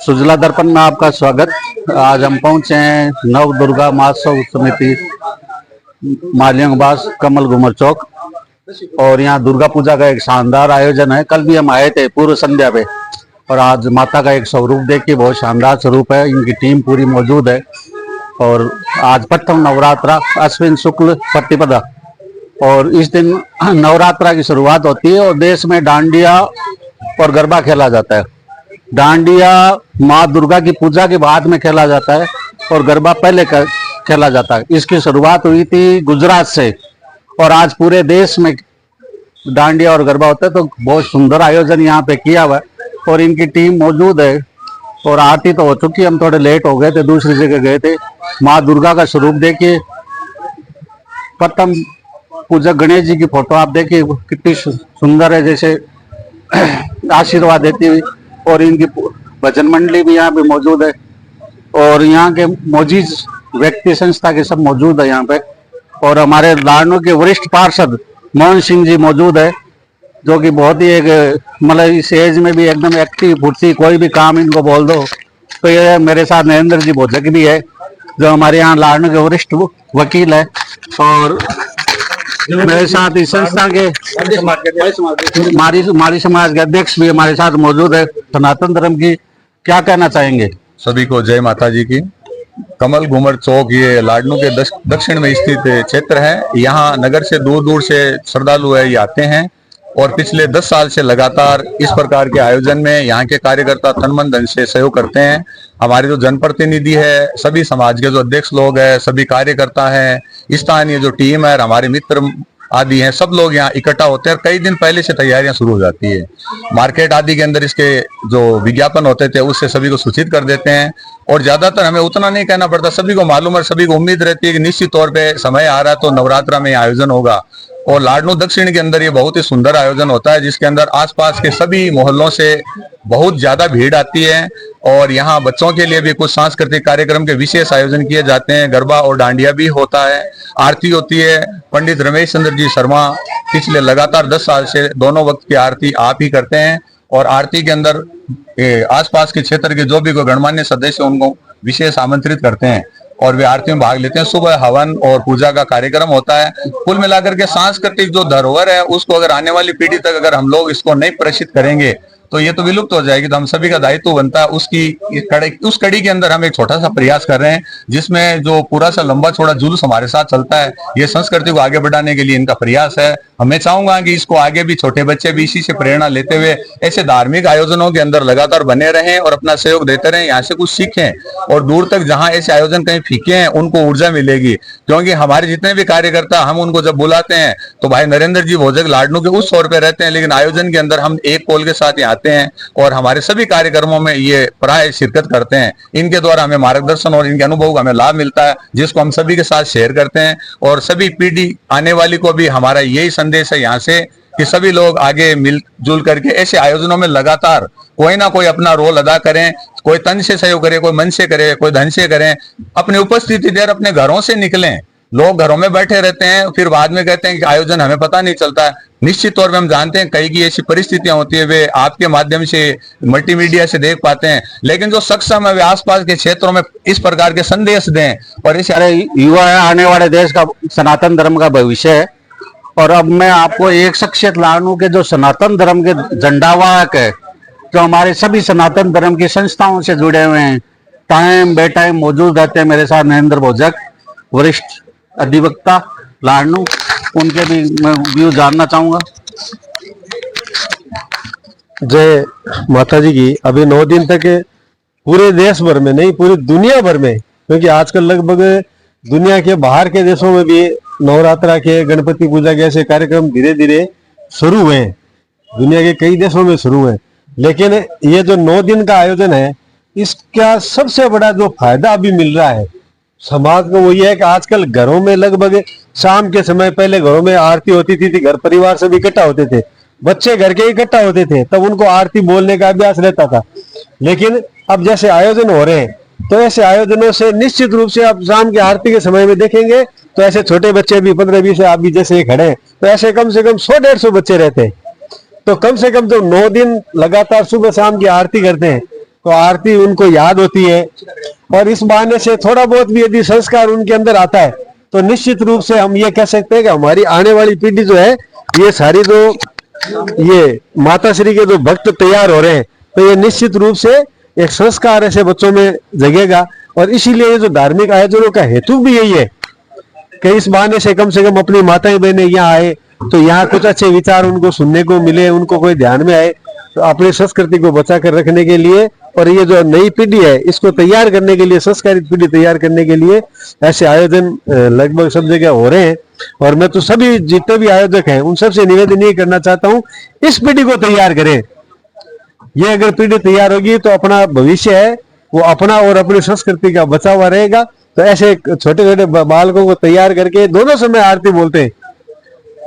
सुजला दर्पण में आपका स्वागत। आज हम पहुंचे हैं नव दुर्गा महोत्सव समिति मालियांगबास कमल घूमर चौक, और यहाँ दुर्गा पूजा का एक शानदार आयोजन है। कल भी हम आए थे पूर्व संध्या पे, और आज माता का एक स्वरूप देखिए, बहुत शानदार स्वरूप है। इनकी टीम पूरी मौजूद है। और आज प्रथम नवरात्रा अश्विन शुक्ल प्रतिपदा, और इस दिन नवरात्रा की शुरुआत होती है और देश में डांडिया और गरबा खेला जाता है। डांडिया माँ दुर्गा की पूजा के बाद में खेला जाता है और गरबा पहले खेला जाता है। इसकी शुरुआत हुई थी गुजरात से, और आज पूरे देश में डांडिया और गरबा होता है। तो बहुत सुंदर आयोजन यहाँ पे किया हुआ है, और इनकी टीम मौजूद है। और आरती तो हो चुकी, हम थोड़े लेट हो गए थे, दूसरी जगह गए थे। माँ दुर्गा का स्वरूप देखिए, प्रथम पूजक गणेश जी की फोटो आप देखिए कितनी सुंदर है, जैसे आशीर्वाद देती हुई। और इनकी भजन मंडली भी यहाँ पे मौजूद है, और यहाँ के मौजूद व्यक्ति संस्था के सब मौजूद है यहाँ पे। और हमारे लाडनू के वरिष्ठ पार्षद मोहन सिंह जी मौजूद है, जो कि बहुत ही एक मतलब इस एज में भी एकदम एक्टिव फुर्ती, कोई भी काम इनको बोल दो। तो ये मेरे साथ नरेंद्र जी भोजक भी है, जो हमारे यहाँ लाडनू के वरिष्ठ वकील है। और मेरे साथ इस संस्था के मारी समाज के अध्यक्ष भी हमारे साथ मौजूद है। सनातन धर्म की क्या कहना चाहेंगे? सभी को जय माता जी की। कमल घूमर चौक ये लाडनू के दक्षिण में स्थित क्षेत्र है। यहाँ नगर से दूर दूर से श्रद्धालु है ये आते हैं, और पिछले 10 साल से लगातार इस प्रकार के आयोजन में यहाँ के कार्यकर्ता तन मन धन से सहयोग करते हैं। हमारे जो जनप्रतिनिधि है, सभी समाज के जो अध्यक्ष लोग हैं, सभी कार्यकर्ता हैं, स्थानीय जो टीम है, हमारे मित्र आदि हैं, सब लोग यहाँ इकट्ठा होते हैं। और कई दिन पहले से तैयारियां शुरू हो जाती है। मार्केट आदि के अंदर इसके जो विज्ञापन होते थे उससे सभी को सूचित कर देते हैं, और ज्यादातर हमें उतना नहीं कहना पड़ता, सभी को मालूम है, सभी को उम्मीद रहती है कि निश्चित तौर पे समय आ रहा है तो नवरात्रा में आयोजन होगा। और लाडनू दक्षिण के अंदर ये बहुत ही सुंदर आयोजन होता है, जिसके अंदर आसपास के सभी मोहल्लों से बहुत ज्यादा भीड़ आती है। और यहाँ बच्चों के लिए भी कुछ सांस्कृतिक कार्यक्रम के विशेष आयोजन किए जाते हैं। गरबा और डांडिया भी होता है, आरती होती है। पंडित रमेश चंद्र जी शर्मा पिछले लगातार 10 साल से दोनों वक्त की आरती आप ही करते हैं, और आरती के अंदर आसपास के क्षेत्र के जो भी कोई गणमान्य सदस्य उनको विशेष आमंत्रित करते हैं, और वे आरती में भाग लेते हैं। सुबह हवन और पूजा का कार्यक्रम होता है। कुल मिलाकर के सांस्कृतिक जो धरोहर है उसको अगर आने वाली पीढ़ी तक अगर हम लोग इसको नहीं प्रेषित करेंगे तो ये तो विलुप्त हो जाएगी। तो हम सभी का दायित्व बनता है उस कड़ी के अंदर हम एक छोटा सा प्रयास कर रहे हैं, जिसमें जो पूरा सा लंबा छोड़ा जुलूस हमारे साथ चलता है, ये संस्कृति को आगे बढ़ाने के लिए इनका प्रयास है। मैं चाहूंगा कि इसको आगे भी छोटे बच्चे भी इसी से प्रेरणा लेते हुए ऐसे धार्मिक आयोजनों के अंदर लगातार बने रहें और अपना सहयोग देते रहें, यहाँ से कुछ सीखें, और दूर तक जहां ऐसे आयोजन कहीं फीके हैं उनको ऊर्जा मिलेगी। क्योंकि हमारे जितने भी कार्यकर्ता हम उनको जब बुलाते हैं तो भाई नरेंद्र जी भोजक लाडनू के उस तौर पे रहते हैं, लेकिन आयोजन के अंदर हम एक कॉल के साथ आते हैं और हमारे सभी कार्यक्रमों में ये प्राय शिरकत करते हैं। इनके द्वारा हमें मार्गदर्शन और इनके अनुभव का हमें लाभ मिलता है, जिसको हम सभी के साथ शेयर करते हैं। और सभी पीढ़ी आने वाली को भी हमारा यही संदेश है यहाँ से कि सभी लोग आगे मिलजुल करके ऐसे आयोजनों में लगातार कोई ना कोई अपना रोल अदा करें। कोई तन से सहयोग करे, कोई मन से करे, कोई धन से करें। अपनी उपस्थिति देर अपने घरों से निकलें। लोग घरों में बैठे रहते हैं, फिर बाद में कहते हैं कि आयोजन हमें पता नहीं चलता है। निश्चित तौर पे हम जानते हैं कई की ऐसी परिस्थितियां होती है, वे आपके माध्यम से मल्टीमीडिया से देख पाते हैं, लेकिन जो सक्षम है वे आसपास के क्षेत्रों में इस प्रकार के संदेश दें। और इस युवा है, आने वाले देश का सनातन धर्म का भविष्य है। और अब मैं आपको एक शख्सियत लाडनू के जो सनातन धर्म के झंडावाहक है, जो हमारे सभी सनातन धर्म की संस्थाओं से जुड़े हुए हैं, टाइम बे टाइम मौजूद रहते हैं मेरे साथ नरेंद्र भोजक, वरिष्ठ अधिवक्ता लाडनू, उनके भी मैं व्यू जानना चाहूंगा। जय माता जी की। अभी 9 दिन तक पूरे देश भर में नहीं, पूरी दुनिया भर में, क्योंकि आजकल लगभग दुनिया के बाहर के देशों में भी नवरात्रा के, गणपति पूजा के ऐसे कार्यक्रम धीरे धीरे शुरू हुए हैं। दुनिया के कई देशों में शुरू हुए, लेकिन ये जो 9 दिन का आयोजन है, इसका सबसे बड़ा जो फायदा अभी मिल रहा है समाज को, वो ये है कि आजकल घरों में लगभग शाम के समय, पहले घरों में आरती होती थी, घर परिवार सब इकट्ठा होते थे, बच्चे घर के इकट्ठा होते थे, तब उनको आरती बोलने का अभ्यास रहता था। लेकिन अब जैसे आयोजन हो रहे हैं, तो ऐसे आयोजनों से निश्चित रूप से आप शाम की आरती के समय में देखेंगे तो ऐसे छोटे बच्चे भी 15-20 आप भी जैसे खड़े हैं, तो ऐसे कम से कम 100-150 बच्चे रहते हैं। तो कम से कम जब 9 दिन लगातार सुबह शाम की आरती करते हैं तो आरती उनको याद होती है, और इस बहाने से थोड़ा बहुत भी यदि संस्कार उनके अंदर आता है तो निश्चित रूप से हम ये कह सकते हैं कि हमारी आने वाली पीढ़ी जो है, ये सारी जो ये माता श्री के जो भक्त तैयार हो रहे हैं, तो ये निश्चित रूप से एक संस्कार ऐसे बच्चों में जगेगा। और इसीलिए ये जो धार्मिक आयोजनों का हेतु भी यही है कि इस बहाने से कम अपनी माताएं बहनें यहाँ आए तो यहाँ कुछ अच्छे विचार उनको सुनने को मिले, उनको कोई ध्यान में आए, तो अपनी संस्कृति को बचा कर रखने के लिए और ये जो नई पीढ़ी है इसको तैयार करने के लिए, संस्कारित पीढ़ी तैयार करने के लिए ऐसे आयोजन लगभग सब जगह हो रहे हैं। और मैं तो सभी जितने भी आयोजक हैं उन सबसे निवेदन ये करना चाहता हूँ, इस पीढ़ी को तैयार करें। ये अगर पीढ़ी तैयार होगी तो अपना भविष्य है वो अपना और अपनी संस्कृति का बचा हुआ रहेगा। तो ऐसे छोटे छोटे बालकों को तैयार करके दोनों समय आरती बोलते हैं,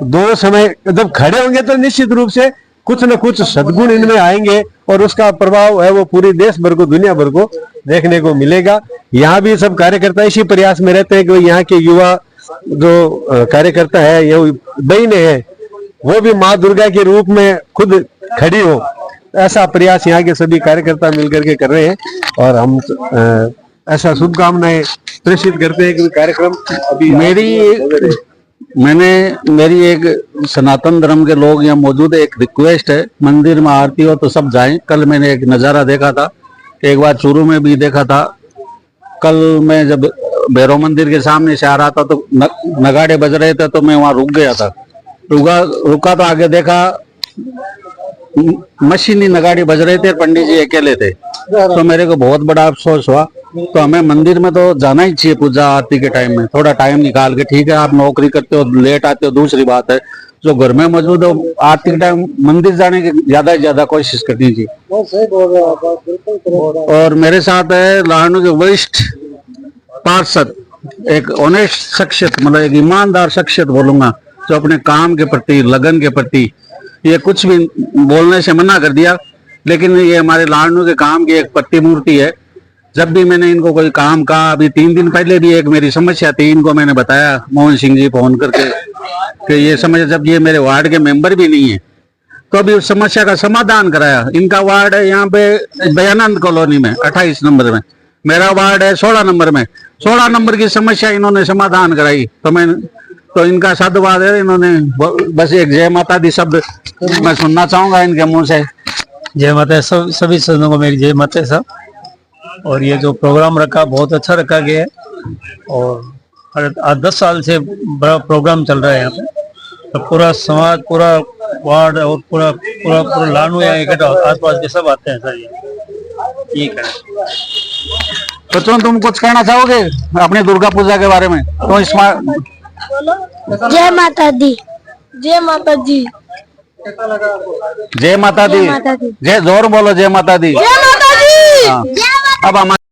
दोनों समय जब खड़े होंगे तो निश्चित रूप से कुछ न कुछ सद्गुण इनमें आएंगे और उसका प्रभाव है वो पूरी देश भर को, दुनिया भर को देखने को मिलेगा। यहाँ भी सब कार्यकर्ता इसी प्रयास में रहते हैं कि यहाँ के युवा जो कार्यकर्ता है, ये बहनें हैं, वो भी माँ दुर्गा के रूप में खुद खड़ी हो, ऐसा प्रयास यहाँ के सभी कार्यकर्ता मिलकर के कर रहे हैं। और हम ऐसा शुभकामनाएं प्रेषित करते हैं कि कार्यक्रम अभी मेरी एक सनातन धर्म के लोग यहाँ मौजूद है, एक रिक्वेस्ट है, मंदिर में आरती हो तो सब जाएं। कल मैंने एक नज़ारा देखा था, एक बार चूरू में भी देखा था। कल मैं जब भैरव मंदिर के सामने से आ रहा था तो नगाड़े बज रहे थे, तो मैं वहां रुक गया था। रुका तो आगे देखा मशीनी नगाड़े बज रहे थे, पंडित जी अकेले थे, तो मेरे को बहुत बड़ा अफसोस हुआ। तो हमें मंदिर में तो जाना ही चाहिए पूजा आरती के टाइम में, थोड़ा टाइम निकाल के। ठीक है आप नौकरी करते हो, लेट आते हो, दूसरी बात है। जो घर में मौजूद हो आरती के टाइम मंदिर जाने की ज्यादा से ज्यादा कोशिश करनी चाहिए। और मेरे साथ है लाहनू के वरिष्ठ पार्षद, एक ऑनेस्ट शख्सियत, मतलब एक ईमानदार शख्सियत बोलूंगा, जो अपने काम के प्रति, लगन के प्रति, ये कुछ भी बोलने से मना कर दिया। लेकिन ये हमारे लाहनू के काम की एक प्रतिमूर्ति है। जब भी मैंने इनको कोई काम कहा, अभी 3 दिन पहले भी एक मेरी समस्या थी, इनको मैंने बताया मोहन सिंह जी फोन करके कि ये समस्या, जब ये मेरे वार्ड के मेंबर भी नहीं है तो अभी उस समस्या का समाधान कराया। इनका वार्ड है यहाँ पे दयानंद कॉलोनी में 28 नंबर में, मेरा वार्ड है 16 नंबर में। 16 नंबर की समस्या इन्होंने समाधान कराई। तो इनका साधुवाद है, इन्होंने बस एक जय माता दी शब्द मैं सुनना चाहूंगा इनके मुंह से। जय माता, सभी सदनों को मेरी जय माता सब। और ये जो प्रोग्राम रखा बहुत अच्छा रखा गया है, और आज 10 साल से बड़ा प्रोग्राम चल रहा है यहाँ पे। तो पूरा समाज, पूरा वार्ड और पूरा लानू यहाँ इकट्ठा, आसपास के सब आते हैं सर। ये ठीक है। बच्चों तुम कुछ कहना चाहोगे अपनी दुर्गा पूजा के बारे में? तो इसमें जय माता दी, जय माता जी, जय माता दी, जय जोर बोलो, जय माता दी, जय माता दी। हाँ। अब हमारे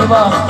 Bye.